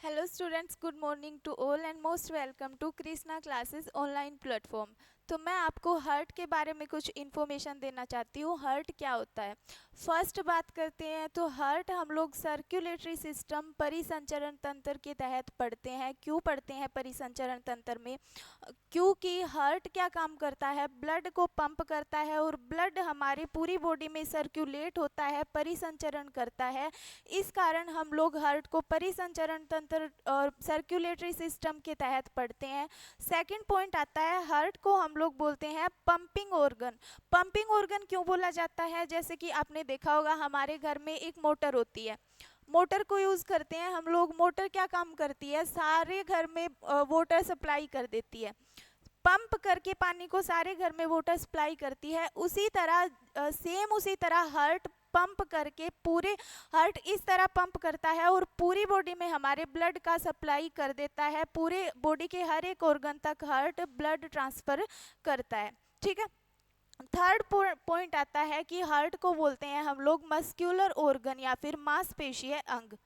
Hello students, good morning to all and most welcome to Krishna classes online platform. तो मैं आपको hurt के बारे में कुछ इन्फॉर्मेशन देना चाहती हूँ। हर्ट क्या होता है? फर्स्ट बात करते हैं तो हर्ट हम लोग सर्कुलेटरी सिस्टम परिसंचरण तंत्र के तहत पढ़ते हैं। क्यों पढ़ते हैं परिसंचरण तंत्र में? क्योंकि हार्ट क्या काम करता है, ब्लड को पंप करता है और ब्लड हमारी पूरी बॉडी में सर्कुलेट होता है, परिसंचरण करता है। इस कारण हम लोग हार्ट को परिसंचरण तंत्र और सर्कुलेटरी सिस्टम के तहत पढ़ते हैं। सेकंड पॉइंट आता है, हार्ट को हम लोग बोलते हैं पंपिंग ऑर्गन। पंपिंग ऑर्गन क्यों बोला जाता है? जैसे कि आपने देखा होगा हमारे घर में एक मोटर होती है, मोटर को यूज़ करते हैं हम लोग। मोटर क्या काम करती है? सारे घर में वाटर सप्लाई कर देती है, पंप करके पानी को सारे घर में वाटर सप्लाई करती है। उसी तरह सेम उसी तरह हार्ट पंप करके पूरे, हार्ट इस तरह पंप करता है और पूरी बॉडी में हमारे ब्लड का सप्लाई कर देता है। पूरे बॉडी के हर एक ऑर्गन तक हार्ट ब्लड ट्रांसफर करता है। ठीक है। थर्ड पॉइंट आता है कि हार्ट को बोलते हैं हम लोग मस्क्यूलर ऑर्गन या फिर मांसपेशीय अंग।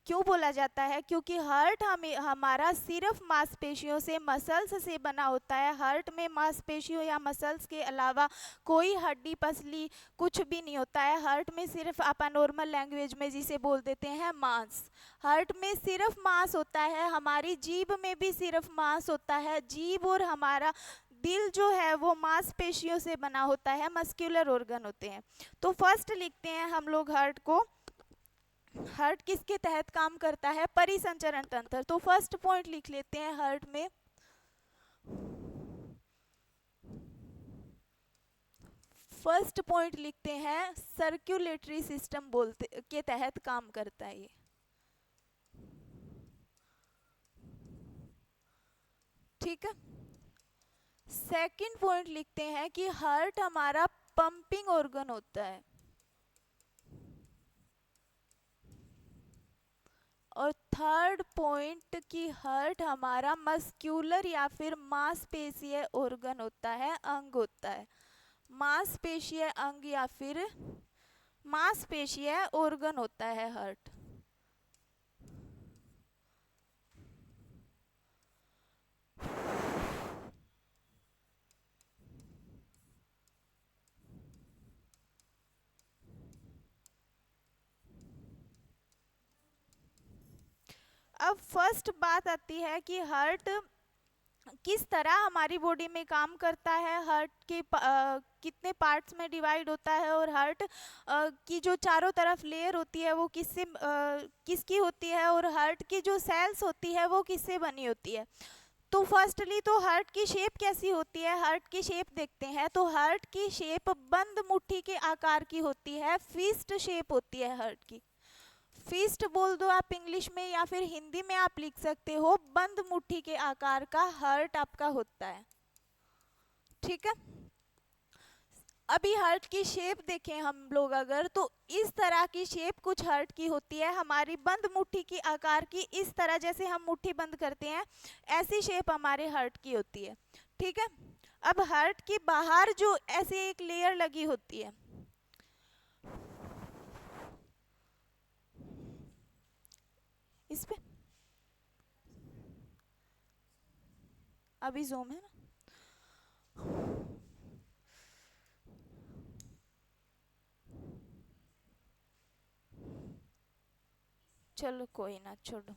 क्यों बोला जाता है? क्योंकि हार्ट हमें हमारा सिर्फ मांसपेशियों से, मसल्स से बना होता है। हार्ट में मांसपेशियों या मसल्स के अलावा कोई हड्डी पसली कुछ भी नहीं होता है। हार्ट में सिर्फ अपन नॉर्मल लैंग्वेज में जिसे बोल देते हैं मांस, हार्ट में सिर्फ मांस होता है। हमारी जीभ में भी सिर्फ मांस होता है। जीभ और हमारा दिल जो है वो मांसपेशियों से बना होता है, मस्क्यूलर ऑर्गन होते हैं। तो फर्स्ट लिखते हैं हम लोग हार्ट को, हार्ट किसके तहत काम करता है? परिसंचरण तंत्र। तो फर्स्ट पॉइंट लिख लेते हैं हार्ट में, फर्स्ट पॉइंट लिखते हैं सर्कुलेटरी सिस्टम बोलते के तहत काम करता है ये। ठीक है। सेकंड पॉइंट लिखते हैं कि हार्ट हमारा पंपिंग ऑर्गन होता है। और थर्ड पॉइंट कि हार्ट हमारा मस्क्यूलर या फिर मांसपेशीय ऑर्गन होता है, अंग होता है। मांसपेशीय अंग या फिर मांसपेशीय ऑर्गन होता है हार्ट। अब फर्स्ट बात आती है कि हार्ट किस तरह हमारी बॉडी में काम करता है, हार्ट के कितने पार्ट्स में डिवाइड होता है और हार्ट की जो चारों तरफ लेयर होती है वो किसकी होती है और हार्ट की जो सेल्स होती है वो किससे बनी होती है। तो फर्स्टली तो हार्ट की शेप कैसी होती है? हार्ट की शेप देखते हैं तो हार्ट की शेप बंद मुट्ठी के आकार की होती है, फिस्ट शेप होती है हार्ट की। फिस्ट बोल दो आप इंग्लिश में या फिर हिंदी में आप लिख सकते हो, बंद मुट्ठी के आकार का हार्ट आपका होता है। ठीक है। अभी हार्ट की शेप देखें हम लोग अगर, तो इस तरह की शेप कुछ हार्ट की होती है, हमारी बंद मुट्ठी की आकार की। इस तरह जैसे हम मुट्ठी बंद करते हैं ऐसी शेप हमारे हार्ट की होती है। ठीक है। अब हार्ट के बाहर जो ऐसे एक लेयर लगी होती है, इस पे अभी जूम है ना, चलो कोई ना, छोड़ो।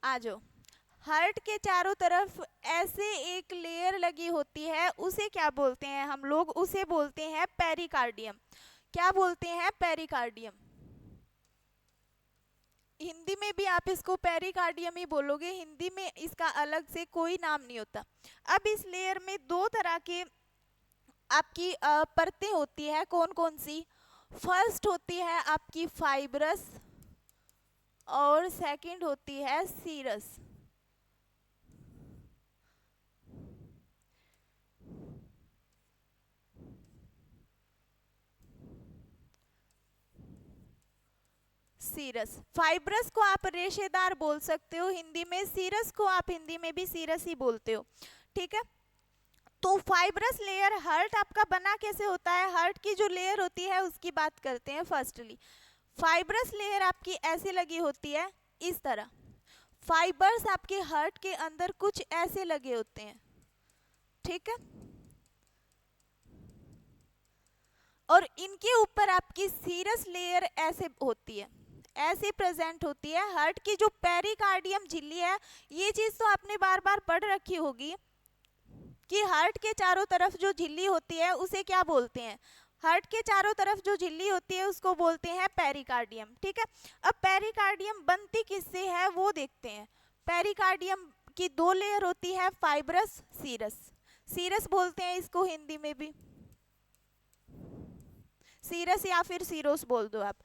आ जाओ। हार्ट के चारों तरफ ऐसे एक लेयर लगी होती है, उसे क्या बोलते हैं हम लोग? उसे बोलते हैं पेरिकार्डियम। क्या बोलते हैं? पेरिकार्डियम। हिंदी में भी आप इसको पेरिकार्डियम ही बोलोगे, हिंदी में इसका अलग से कोई नाम नहीं होता। अब इस लेयर में दो तरह के आपकी परतें होती है। कौन कौन सी? फर्स्ट होती है आपकी फाइब्रस और सेकंड होती है सीरस। सीरस, फाइब्रस को आप रेशेदार बोल सकते हो हिंदी में, सीरस को आप हिंदी में भी सीरस ही बोलते हो। ठीक है। तो फाइब्रस लेयर हर्ट आपका बना कैसे होता है, हर्ट की जो लेयर होती है उसकी बात करते हैं। फर्स्टली फाइब्रस लेयर आपकी ऐसे लगी होती है, इस तरह फाइबर्स आपके हर्ट के अंदर कुछ ऐसे लगे होते हैं, ठीक है। और इनके ऊपर आपकी सीरस लेयर ऐसे होती है, ऐसे प्रेजेंट होती है। हार्ट की जो पेरिकार्डियम झिल्ली है, ये चीज तो आपने बार बार पढ़ रखी होगी कि हार्ट के चारों तरफ जो झिल्ली होती है उसे क्या बोलते हैं, हार्ट के चारों तरफ जो झिल्ली होती है उसको बोलते हैं पेरिकार्डियम, ठीक है। अब पेरिकार्डियम बनती किससे है वो देखते हैं। पेरिकार्डियम की दो लेयर होती है, फाइब्रस, सीरस। सीरस बोलते हैं इसको हिंदी में भी, सीरस या फिर सीरोस बोल दो आप।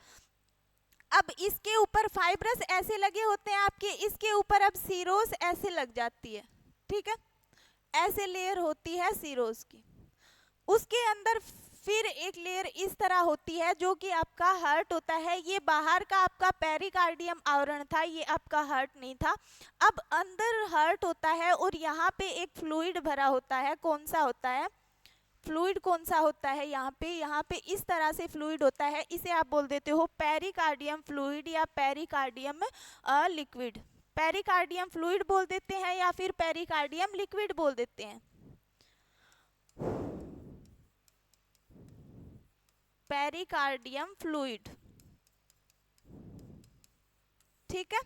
अब इसके ऊपर फाइब्रस ऐसे लगे होते हैं आपके, इसके ऊपर अब सीरोस ऐसे लग जाती है, ठीक है। ऐसे लेयर होती है सीरोस की। उसके अंदर फिर एक लेयर इस तरह होती है जो कि आपका हार्ट होता है। ये बाहर का आपका पेरिकार्डियम आवरण था, ये आपका हार्ट नहीं था। अब अंदर हार्ट होता है और यहाँ पे एक फ्लूइड भरा होता है। कौन सा होता है फ्लूइड, कौन सा होता है यहाँ पे इस तरह से फ्लूइड होता है। इसे आप बोल देते हो पेरिकार्डियम फ्लूइड या पेरिकार्डियम लिक्विड। पेरिकार्डियम फ्लूइड बोल देते हैं या फिर पेरिकार्डियम लिक्विड बोल देते हैं। पेरिकार्डियम फ्लूइड, ठीक है।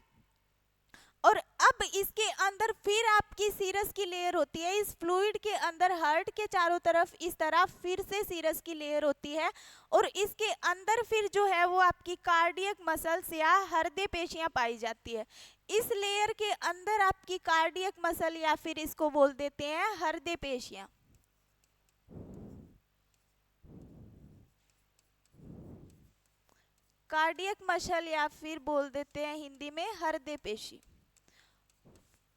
और अब इसके अंदर फिर आपकी सीरस की लेयर होती है। इस फ्लूइड के अंदर हार्ट के चारों तरफ इस तरह फिर से सीरस की लेयर होती है। और इसके अंदर फिर जो है वो आपकी कार्डियक मसल्स या हृदय पेशियां पाई जाती है। इस लेयर के अंदर आपकी कार्डियक मसल या फिर इसको बोल देते हैं हृदय पेशियां। कार्डियक मसल या फिर बोल देते हैं हिंदी में हृदय पेशी।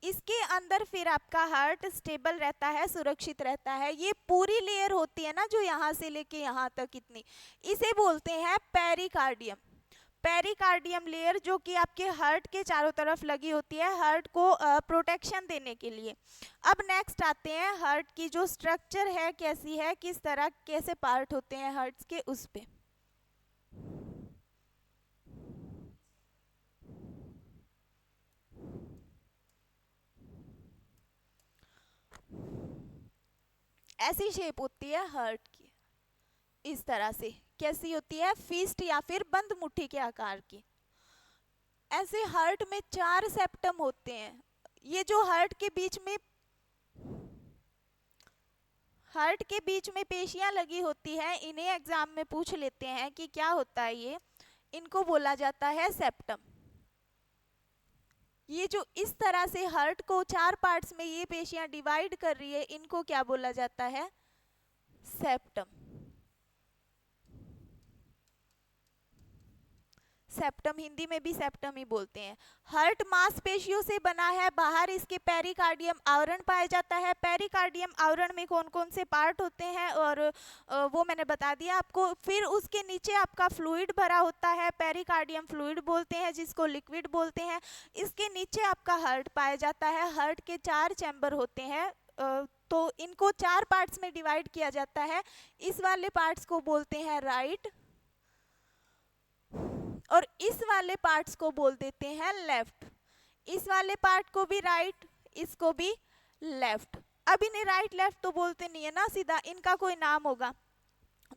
इसके अंदर फिर आपका हार्ट स्टेबल रहता है, सुरक्षित रहता है। ये पूरी लेयर होती है ना जो यहाँ से लेके यहाँ तक इतनी, इसे बोलते हैं पेरिकार्डियम। पेरिकार्डियम लेयर जो कि आपके हार्ट के चारों तरफ लगी होती है हार्ट को प्रोटेक्शन देने के लिए। अब नेक्स्ट आते हैं हार्ट की जो स्ट्रक्चर है कैसी है, किस तरह कैसे पार्ट होते हैं हार्ट के, उस पे। ऐसी शेप होती है हार्ट की, इस तरह से। कैसी होती है, फिस्ट या फिर बंद मुट्ठी के आकार की। ऐसे हार्ट में 4 सेप्टम होते हैं। ये जो हार्ट के बीच में पेशियां लगी होती हैं, इन्हें एग्जाम में पूछ लेते हैं कि क्या होता है ये। इनको बोला जाता है सेप्टम। ये जो इस तरह से हार्ट को 4 पार्ट्स में ये पेशियां डिवाइड कर रही है, इनको क्या बोला जाता है, सेप्टम। सेप्टम हिंदी में भी सेप्टम ही बोलते हैं। हार्ट मांसपेशियों से बना है, बाहर इसके पेरिकार्डियम आवरण पाया जाता है। पेरिकार्डियम आवरण में कौन कौन से पार्ट होते हैं और वो मैंने बता दिया आपको। फिर उसके नीचे आपका फ्लूइड भरा होता है, पेरिकार्डियम फ्लूइड बोलते हैं जिसको लिक्विड बोलते हैं। इसके नीचे आपका हार्ट पाया जाता है। हार्ट के 4 चैम्बर होते हैं, तो इनको 4 पार्ट्स में डिवाइड किया जाता है। इस वाले पार्ट्स को बोलते हैं राइट और इस वाले पार्ट्स को बोल देते हैं लेफ्ट। इस वाले पार्ट को भी राइट, इसको भी लेफ्ट। अब इन्हें राइट लेफ्ट तो बोलते नहीं है ना सीधा, इनका कोई नाम होगा।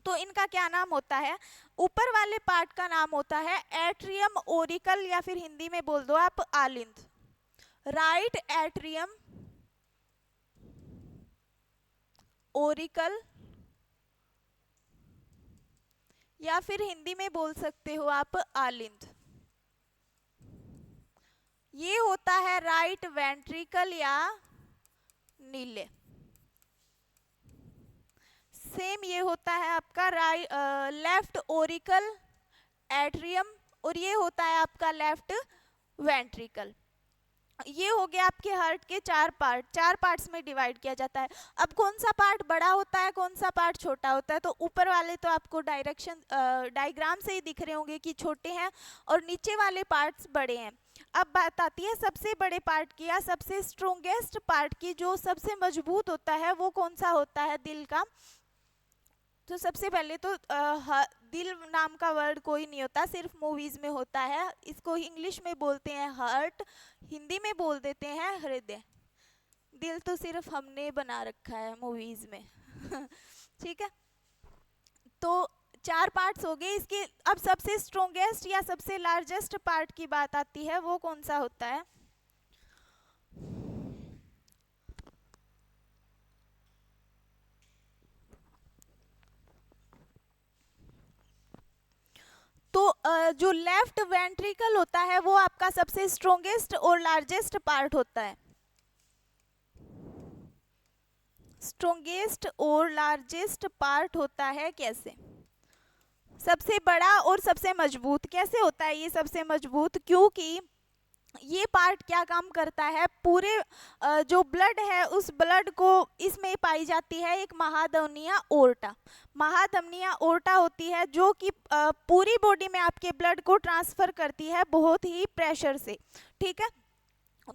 तो इनका क्या नाम होता है, ऊपर वाले पार्ट का नाम होता है एट्रियम ओरिकल या फिर हिंदी में बोल दो आप आलिंद। राइट एट्रियम ओरिकल या फिर हिंदी में बोल सकते हो आप आलिंद। ये होता है राइट वेंट्रिकल या नीले। सेम ये होता है आपका लेफ्ट ओरिकल एट्रियम और ये होता है आपका लेफ्ट वेंट्रिकल। ये हो गया आपके हार्ट के 4 पार्ट्स में डिवाइड किया जाता है। अब कौन सा पार्ट बड़ा होता है, कौन सा पार्ट छोटा होता है, तो ऊपर वाले तो आपको डायग्राम से ही दिख रहे होंगे कि छोटे हैं और नीचे वाले पार्ट्स बड़े हैं। अब बात आती है सबसे बड़े पार्ट की या सबसे स्ट्रोंगेस्ट पार्ट की, जो सबसे मजबूत होता है वो कौन सा होता है दिल का। तो सबसे पहले तो दिल नाम का वर्ड कोई नहीं होता, सिर्फ मूवीज में होता है। इसको इंग्लिश में बोलते हैं हार्ट, हिंदी में बोल देते हैं हृदय। दिल तो सिर्फ हमने बना रखा है मूवीज में। ठीक है, तो चार पार्ट्स हो गए इसके। अब सबसे स्ट्रोंगेस्ट या सबसे लार्जेस्ट पार्ट की बात आती है, वो कौन सा होता है। तो जो लेफ्ट वेंट्रिकल होता है वो आपका सबसे स्ट्रोंगेस्ट और लार्जेस्ट पार्ट होता है। स्ट्रोंगेस्ट और लार्जेस्ट पार्ट होता है कैसे, सबसे बड़ा और सबसे मजबूत कैसे होता है ये सबसे मजबूत, क्योंकि ये पार्ट क्या काम करता है, पूरे जो ब्लड है उस ब्लड को इसमें पाई जाती है एक महाधमनिया ओर्टा। महाधमनिया ओर्टा होती है जो कि पूरी बॉडी में आपके ब्लड को ट्रांसफर करती है बहुत ही प्रेशर से। ठीक है,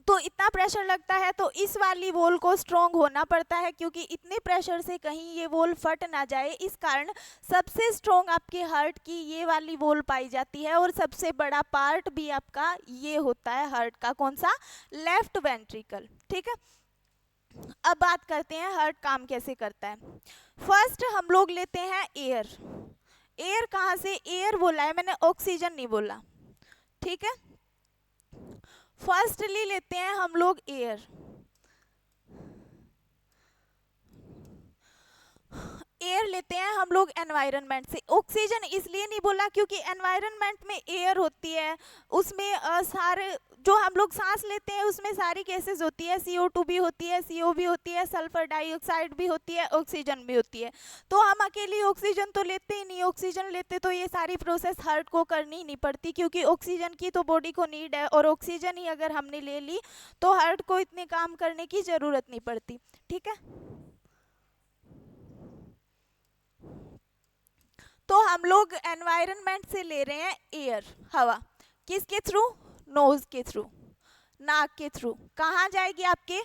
तो इतना प्रेशर लगता है तो इस वाली वॉल को स्ट्रॉन्ग होना पड़ता है, क्योंकि इतने प्रेशर से कहीं ये वॉल फट ना जाए। इस कारण सबसे स्ट्रॉन्ग आपके हार्ट की ये वाली वॉल पाई जाती है, और सबसे बड़ा पार्ट भी आपका ये होता है हार्ट का, कौन सा, लेफ्ट वेंट्रिकल। ठीक है, अब बात करते हैं हार्ट काम कैसे करता है। फर्स्ट हम लोग लेते हैं एयर। एयर कहाँ से, एयर बोला है मैंने, ऑक्सीजन नहीं बोला। ठीक है, फर्स्टली लेते हैं हम लोग एयर। एयर लेते हैं हम लोग एनवायरनमेंट से। ऑक्सीजन इसलिए नहीं बोला क्योंकि एनवायरनमेंट में एयर होती है, उसमें सारे जो हम लोग सांस लेते हैं उसमें सारी गैसेस होती है, CO2 भी होती है, CO भी होती है, सल्फर डाइऑक्साइड भी होती है, ऑक्सीजन भी होती है। तो हम अकेली ऑक्सीजन तो लेते ही नहीं, ऑक्सीजन लेते तो ये सारी प्रोसेस हार्ट को करनी ही नहीं पड़ती, क्योंकि ऑक्सीजन की तो बॉडी को नीड है, और ऑक्सीजन ही अगर हमने ले ली तो हार्ट को इतने काम करने की ज़रूरत नहीं पड़ती। ठीक है, तो हम लोग एनवायरनमेंट से ले रहे हैं एयर, हवा, किसके थ्रू, नोज के थ्रू, नाक के थ्रू। कहाँ जाएगी, आपके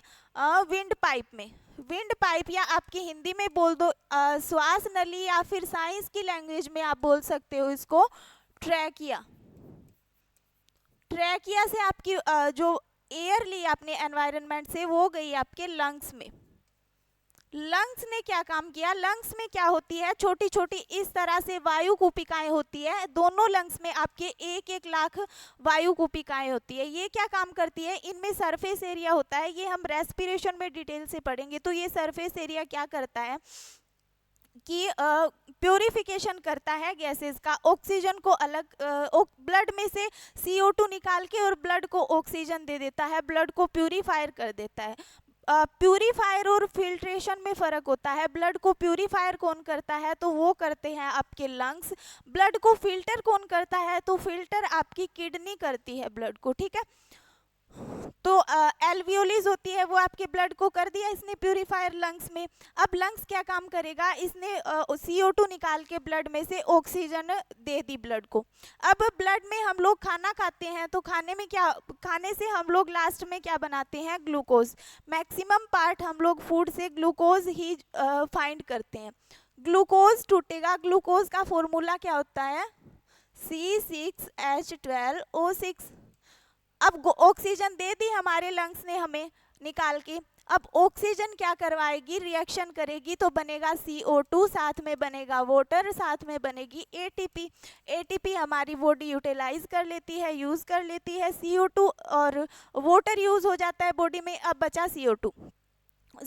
विंड पाइप में। विंड पाइप, या आपकी हिंदी में बोल दो श्वास नली, या फिर साइंस की लैंग्वेज में आप बोल सकते हो इसको ट्रैकिया। ट्रैकिया से आपकी जो एयर ली आपने एनवायरनमेंट से, वो गई आपके लंग्स में। लंग्स ने क्या काम किया, लंग्स में क्या होती है, छोटी छोटी इस तरह से वायु कूपिकाएं होती है, दोनों लंग्स में आपके 1-1 लाख वायु कूपिकाएं होती है। ये क्या काम करती है, इनमें सरफेस एरिया होता है, ये हम रेस्पिरेशन में डिटेल से पढ़ेंगे। तो ये सरफेस एरिया क्या करता है कि प्योरिफिकेशन करता है गैसेस का, ऑक्सीजन को अलग ब्लड में से CO2 निकाल के और ब्लड को ऑक्सीजन दे देता है, ब्लड को प्यूरीफायर कर देता है। प्यूरीफायर और फिल्ट्रेशन में फ़र्क होता है। ब्लड को प्यूरीफायर कौन करता है, तो वो करते हैं आपके लंग्स। ब्लड को फिल्टर कौन करता है, तो फिल्टर आपकी किडनी करती है ब्लड को। ठीक है, तो एल्वियोलिस होती है, वो आपके ब्लड को कर दिया इसने प्यूरीफायर लंग्स में। अब लंग्स क्या काम करेगा, इसने CO2 निकाल के ब्लड में से ऑक्सीजन दे दी ब्लड को। अब ब्लड में हम लोग खाना खाते हैं, तो खाने में क्या, खाने से हम लोग लास्ट में क्या बनाते हैं, ग्लूकोज। मैक्सिमम पार्ट हम लोग फूड से ग्लूकोज ही फाइंड करते हैं। ग्लूकोज टूटेगा, ग्लूकोज का फॉर्मूला क्या होता है, C6H12O6। अब ऑक्सीजन दे दी हमारे लंग्स ने हमें निकाल के, अब ऑक्सीजन क्या करवाएगी, रिएक्शन करेगी, तो बनेगा CO2, साथ में बनेगा वाटर, साथ में बनेगी ATP। ATP हमारी बॉडी यूटिलाइज कर लेती है, यूज़ कर लेती है। CO2 और वाटर यूज़ हो जाता है बॉडी में, अब बचा CO2।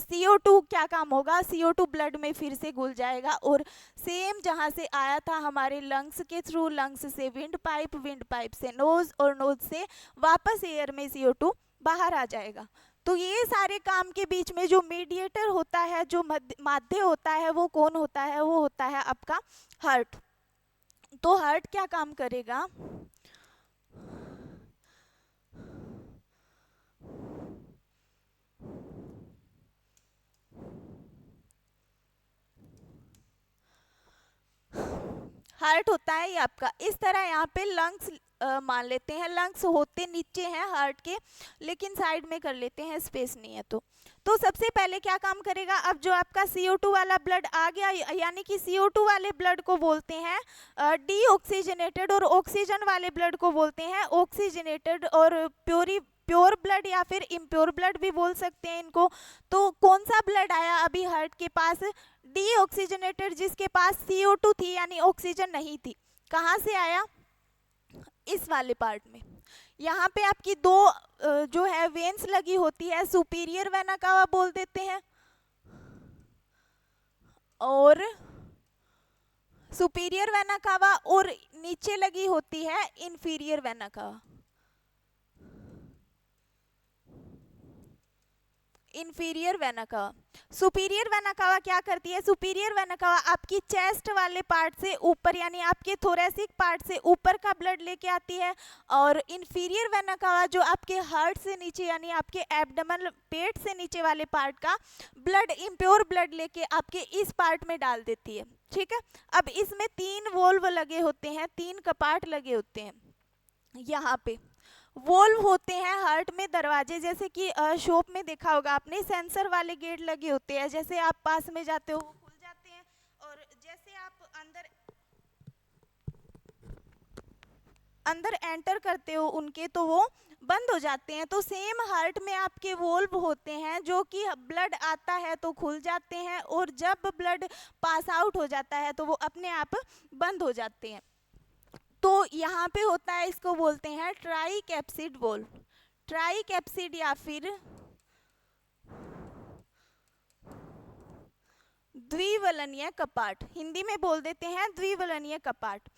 CO2 क्या काम होगा, CO2 ब्लड में फिर से घुल जाएगा, और सेम जहाँ से आया था हमारे लंग्स के थ्रू, लंग्स से विंड पाइप से नोज, और नोज से वापस एयर में CO2 बाहर आ जाएगा। तो ये सारे काम के बीच में जो मीडिएटर होता है, जो माध्य होता है, वो कौन होता है, वो होता है आपका हार्ट। तो हार्ट क्या काम करेगा, हार्ट होता है ये आपका, इस तरह यहाँ पे लंग्स मान लेते हैं। लंग्स होते नीचे हैं हार्ट के, लेकिन साइड में कर लेते हैं, स्पेस नहीं है तो सबसे पहले क्या काम करेगा, अब जो आपका CO2 वाला ब्लड आ गया, यानी कि CO2 वाले ब्लड को बोलते हैं डीऑक्सीजनेटेड, और ऑक्सीजन वाले ब्लड को बोलते हैं ऑक्सीजनेटेड और प्योर ब्लड या फिर इम्प्योर ब्लड भी बोल सकते हैं इनको। तो कौन सा ब्लड आया अभी हार्ट के पास, डीऑक्सीजनेटेड, जिसके पास CO2 थी यानी ऑक्सीजन नहीं थी। कहाँ से आया, इस वाले पार्ट में। यहाँ पे आपकी दो जो है वेन्स लगी होती है, सुपीरियर वेना कावा बोल देते हैं, और सुपीरियर वेना कावा, और नीचे लगी होती है inferior vena cava. Inferior vena cava, superior vena cava क्या करती है, सुपीरियर वेना कावा आपकी चेस्ट वाले पार्ट से ऊपर यानी आपके थोरेसिक पार्ट से ऊपर का ब्लड लेके आती है, और इंफीरियर वेना कावा जो आपके हार्ट से नीचे यानी आपके एब्डोमेन पेट से नीचे वाले पार्ट का ब्लड, इम्प्योर ब्लड लेके आपके इस पार्ट में डाल देती है। ठीक है, अब इसमें 3 वोल्व लगे होते हैं, 3 कपाट लगे होते हैं। यहाँ पे वोल्व होते हैं हार्ट में, दरवाजे, जैसे कि शॉप में देखा होगा आपने, सेंसर वाले गेट लगे होते हैं, जैसे आप पास में जाते हो वो खुल जाते हैं, और जैसे आप अंदर एंटर करते हो उनके तो वो बंद हो जाते हैं। तो सेम हार्ट में आपके वोल्व होते हैं जो कि ब्लड आता है तो खुल जाते हैं, और जब ब्लड पास आउट हो जाता है तो वो अपने आप बंद हो जाते हैं। तो यहाँ पे होता है, इसको बोलते हैं try capsid valve, try capsid या फिर द्विवलनीय कपाट, हिंदी में बोल देते हैं द्विवलनीय कपाट।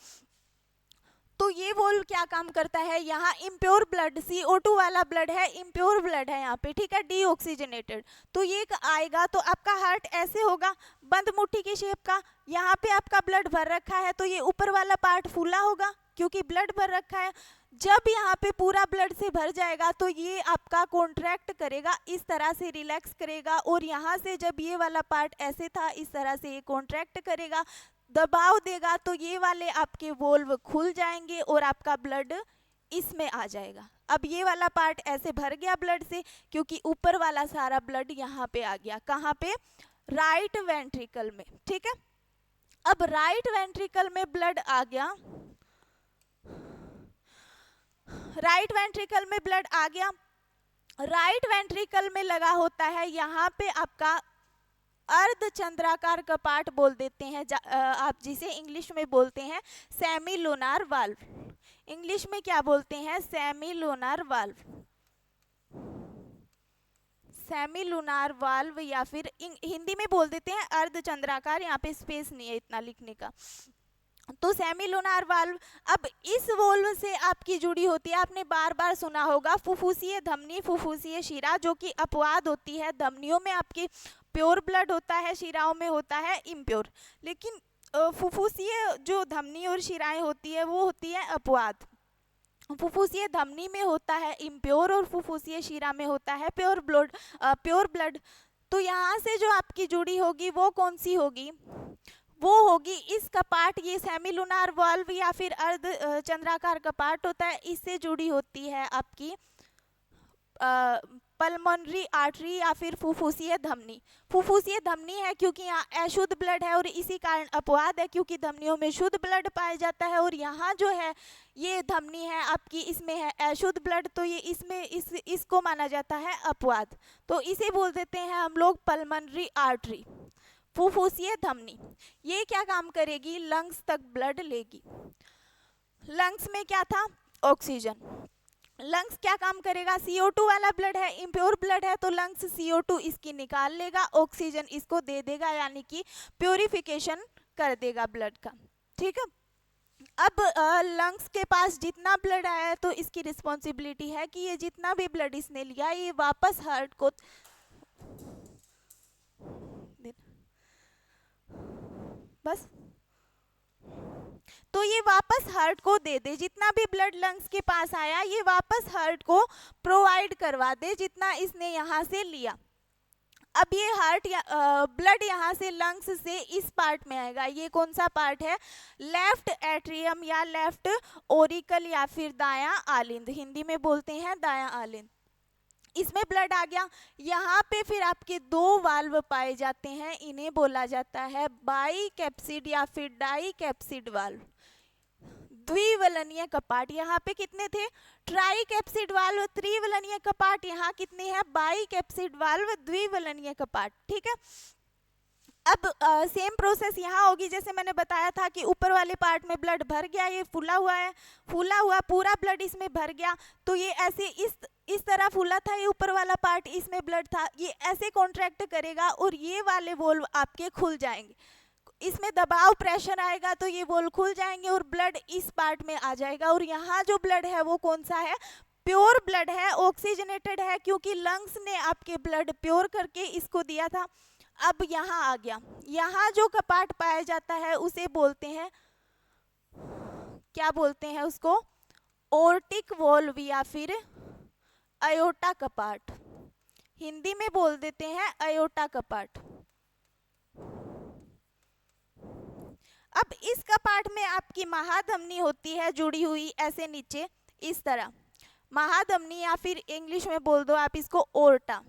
तो ये वोल्व क्या काम करता है, यहाँ इम्प्योर ब्लड, CO2 वाला ब्लड है, इम्प्योर ब्लड है यहाँ पे, ठीक है, डीऑक्सीजनेटेड, तो ये आएगा तो आपका हार्ट ऐसे होगा, बंद मुट्ठी की शेप का। यहाँ पे आपका ब्लड भर रखा है तो ये ऊपर वाला पार्ट फूला होगा क्योंकि ब्लड भर रखा है। जब यहाँ पे पूरा ब्लड से भर जाएगा तो ये आपका कॉन्ट्रैक्ट करेगा, इस तरह से रिलैक्स करेगा, और यहाँ से जब ये वाला पार्ट ऐसे था इस तरह से ये कॉन्ट्रैक्ट करेगा, दबाव देगा, तो ये वाले आपके वोल्व खुल जाएंगे और आपका ब्लड इसमें आ जाएगा। अब ये वाला पार्ट ऐसे भर गया ब्लड से क्योंकि ऊपर वाला सारा ब्लड यहाँ पे आ गया, कहाँ पे, राइट वेंट्रिकल में। ठीक है, अब राइट वेंट्रिकल में ब्लड आ गया, राइट वेंट्रिकल में ब्लड आ गया, राइट वेंट्रिकल में लगा होता है यहाँ पे आपका अर्धचंद्राकार कपाट बोल देते हैं, आप जिसे इंग्लिश में बोलते हैं सेमी लूनार वाल्व। इंग्लिश में क्या बोलते हैं, semi lunar valve, semi lunar valve, या फिर हिंदी में बोल देते हैं अर्धचंद्राकार, यहाँ पे स्पेस नहीं है इतना लिखने का। तो सेमी लूनार वाल्व, अब इस वोल्व से आपकी जुड़ी होती है, आपने बार बार सुना होगा फुफ्फुसीय धमनी, फुफ्फुसीय शिरा, जो कि अपवाद होती है। धमनियों में आपकी प्योर ब्लड होता है, शिराओं में होता है इम्प्योर, लेकिन फुफ्फुसीय जो धमनी और शिराएं होती है वो होती है अपवाद। फुफ्फुसीय धमनी में होता है इम्प्योर और फुफ्फुसीय शिरा में होता है प्योर ब्लड। तो यहाँ से जो आपकी जुड़ी होगी वो कौन सी होगी, वो होगी इस कपाट, ये सेमी लूनार वाल्व या फिर अर्ध चंद्राकार कपाट होता है, इससे जुड़ी होती है आपकी पल्मोनरी आर्टरी या फिर फुफ्फुसीय धमनी। फुफ्फुसीय धमनी है क्योंकि यहाँ अशुद्ध ब्लड है, और इसी कारण अपवाद है क्योंकि धमनियों में शुद्ध ब्लड पाया जाता है, और यहाँ जो है ये धमनी है आपकी, इसमें है अशुद्ध ब्लड, तो ये इसमें इसको माना जाता है अपवाद। तो इसे बोल देते हैं हम लोग पल्मोनरी आर्टरी। फुफ्फुसीय धमनी ये क्या काम करेगी, लंग्स तक ब्लड लेगी। लंग्स में क्या था, ऑक्सीजन। लंग्स क्या काम करेगा, CO2 वाला ब्लड है, इम्प्योर ब्लड है, तो लंग्स CO2 इसकी निकाल लेगा, ऑक्सीजन इसको दे देगा, यानी कि प्योरिफिकेशन कर देगा ब्लड का। ठीक है, अब लंग्स के पास जितना ब्लड आया है तो इसकी रिस्पॉन्सिबिलिटी है कि ये जितना भी ब्लड इसने लिया ये वापस हार्ट को, बस, तो ये वापस हार्ट को दे दे, जितना भी ब्लड लंग्स के पास आया ये वापस हार्ट को प्रोवाइड करवा दे जितना इसने यहाँ से लिया। अब ये हार्ट या ब्लड यहाँ से लंग्स से इस पार्ट में आएगा। ये कौन सा पार्ट है? लेफ्ट एट्रियम या लेफ्ट ओरिकल या फिर दायां आलिंद, हिंदी में बोलते हैं दायां आलिंद। इसमें ब्लड आ गया। यहाँ पे फिर आपके दो वाल्व पाए जाते हैं, इन्हें बोला जाता है बाई कैप्सिड या फिर डाई कैप्सिड वाल्व, द्विवलनीय कपाट। यहाँ पे कितने थे? ट्राई कैप्सिड वाल्व त्रिवलनीय कपाट, यहाँ कितने हैं? बाई कैप्सिड वाल्व द्विवलनीय कपाट। ठीक है, अब सेम प्रोसेस यहाँ होगी। जैसे मैंने बताया था कि ऊपर वाले पार्ट में ब्लड भर गया, ये फूला हुआ है, फूला हुआ पूरा ब्लड इसमें भर गया, तो ये ऐसे इस तरह फूला था, ये ऊपर वाला पार्ट, इसमें ब्लड था, ये ऐसे कॉन्ट्रैक्ट करेगा और ये वाले वोल्व आपके खुल जाएंगे। इसमें दबाव प्रेशर आएगा तो ये वोल्व खुल जाएंगे और ब्लड इस पार्ट में आ जाएगा। और यहाँ जो ब्लड है वो कौन सा है? प्योर ब्लड है, ऑक्सीजनेटेड है, क्योंकि लंग्स ने आपके ब्लड प्योर करके इसको दिया था। अब यहाँ आ गया, यहाँ जो कपाट पाया जाता है उसे बोलते हैं, क्या बोलते हैं उसको? ओर्टिक वॉल्व या फिर अयोटा कपाट, हिंदी में बोल देते हैं अयोटा कपाट। अब इस कपाट में आपकी महाधमनी होती है जुड़ी हुई ऐसे नीचे इस तरह, महाधमनी या फिर इंग्लिश में बोल दो आप इसको ओर्टा,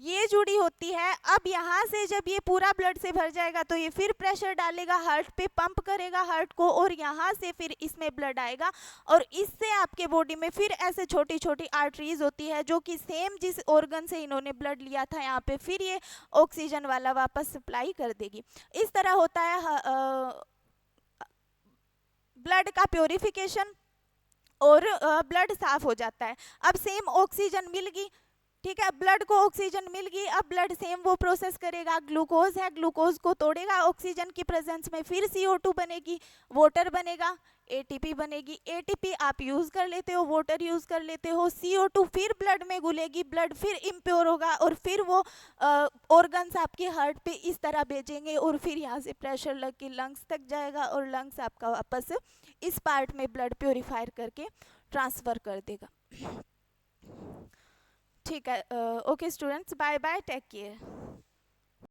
ये जुड़ी होती है। अब यहाँ से जब ये पूरा ब्लड से भर जाएगा तो ये फिर प्रेशर डालेगा हार्ट पे, पंप करेगा हार्ट को, और यहाँ से फिर इसमें ब्लड आएगा और इससे आपके बॉडी में फिर ऐसे छोटी छोटी आर्टरीज होती है जो कि सेम जिस ऑर्गन से इन्होंने ब्लड लिया था यहाँ पे फिर ये ऑक्सीजन वाला वापस सप्लाई कर देगी। इस तरह होता है ब्लड का प्योरिफिकेशन और ब्लड साफ हो जाता है। अब सेम ऑक्सीजन मिल गई, ठीक है, ब्लड को ऑक्सीजन मिल गई, अब ब्लड सेम वो प्रोसेस करेगा, ग्लूकोज है, ग्लूकोज को तोड़ेगा ऑक्सीजन की प्रेजेंस में, फिर CO2 बनेगी, वाटर बनेगा, ATP बनेगी, ATP आप यूज़ कर लेते हो, वाटर यूज़ कर लेते हो, CO2 फिर ब्लड में घुलेगी, ब्लड फिर इम्प्योर होगा और फिर वो ऑर्गन्स आपके हार्ट पे इस तरह भेजेंगे और फिर यहाँ से प्रेशर लग के लंग्स तक जाएगा और लंग्स आपका वापस इस पार्ट में ब्लड प्योरीफायर करके ट्रांसफ़र कर देगा। ठीक है, okay students, bye bye, take care.